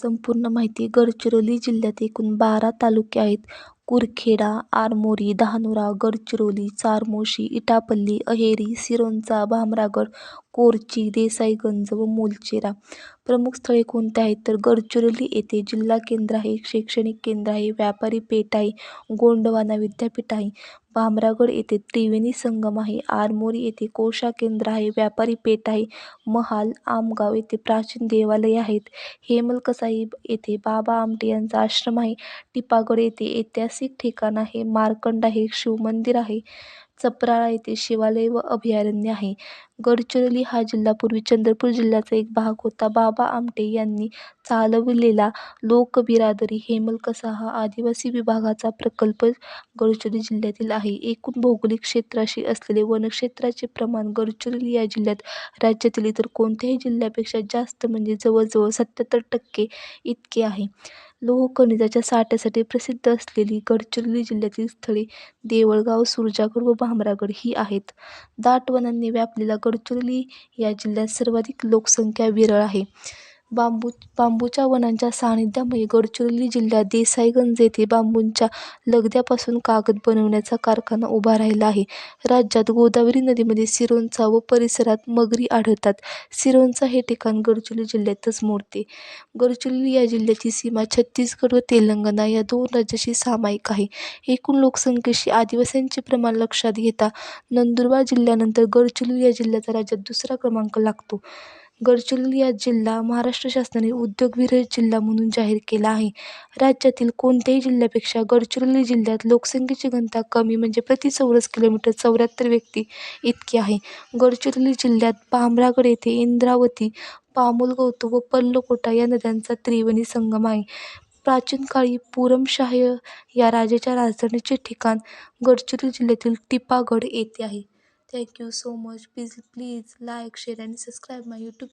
संपूर्ण माहिती. गडचिरोली जिल्ह्यात एकूण 12 तालुके आहेत. कुरखेडा, आरमोरी, धानोरा, गडचिरोली, चारमोशी, इटापल्ली, अहेरी, सिरोंचा, भामरागड, कोरची, देसाईगंज व मोलचेरा. प्रमुख स्थळे कोणती आहेत तर गडचिरोली येथे जिल्हा केंद्र आहे, शैक्षणिक केंद्र आहे, व्यापारी पेठ आहे, गोंडवाना विद्यापीठ आहे. भामरागड येथे त्रिवेणी संगम आहे. आरमोरी येथे कोळसा केंद्र आहे, व्यापारी पेठ आहे. महाल, आमगाव येथे प्राचीन देवालय आहेत. हेमलकसाई येथे बाबा आमटे यांचा आश्रम आहे. टिपागड येथे ऐतिहासिक ठिकाण आहे. मार्कंड आहे, शिवमंदिर आहे. चपराळा येथे शिवालय व अभयारण्य आहे. गडचिरोली हा जिल्हा पूर्वी चंद्रपूर जिल्ह्याचा एक भाग होता. बाबा आमटे यांनी चालविलेला लोकबिरादरी हेमलकसा हा आदिवासी विभागाचा प्रकल्प गडचिरोली जिल्ह्यातील आहे. एकूण भौगोलिक क्षेत्राशी असलेले वनक्षेत्राचे प्रमाण गडचिरोली या जिल्ह्यात राज्यातील इतर कोणत्याही जिल्ह्यापेक्षा जास्त म्हणजे जवळजवळ 77% इतके आहे. लोह खनिजाच्या साठ्यासाठी प्रसिद्ध असलेली गडचिरोली जिल्ह्यातील स्थळे देवळगाव, सुरजागड व भामरागड ही आहेत. दाट वनांनी व्यापलेला गडचिरोली या जिल्ह्यात सर्वाधिक लोकसंख्या विरळ आहे. बांबूच्या वनांच्या सानिध्यामुळे गडचिरोली जिल्ह्यात देसाईगंज येथे बांबूच्या लगद्यापासून कागद बनवण्याचा कारखाना उभा राहिला आहे. राज्यात गोदावरी नदीमध्ये सिरोंचा व परिसरात मगरी आढळतात. सिरोंचा हे ठिकाण गडचिरोली जिल्ह्यातच मोडते. गडचिरोली या जिल्ह्याची सीमा छत्तीसगड व तेलंगणा या 2 राज्याशी सामायिक आहे. एकूण लोकसंख्येशी आदिवासींचे प्रमाण लक्षात घेता नंदुरबार जिल्ह्यानंतर गडचिरोली या जिल्ह्याचा राज्यात दुसरा क्रमांक लागतो. गडचिरोली या जिल्हा महाराष्ट्र शासनाने उद्योगविरहित जिल्हा म्हणून जाहीर केला आहे. राज्यातील कोणत्याही जिल्ह्यापेक्षा गडचिरोली जिल्ह्यात लोकसंख्येची घनता कमी म्हणजे प्रति चौरस किलोमीटर 74 व्यक्ती इतकी आहे. गडचिरोली जिल्ह्यात भामरागड येथे इंद्रावती, पामुलगौत व पर्लकोटा या नद्यांचा त्रिवेणी संगम आहे. प्राचीन काळी पुरमशाह या राजाच्या राजधानीचे ठिकाण गडचिरोली जिल्ह्यातील टिपागड येथे आहे. Thank you so much. Please like, share आणि सबस्क्राईब माय यूट्यूब.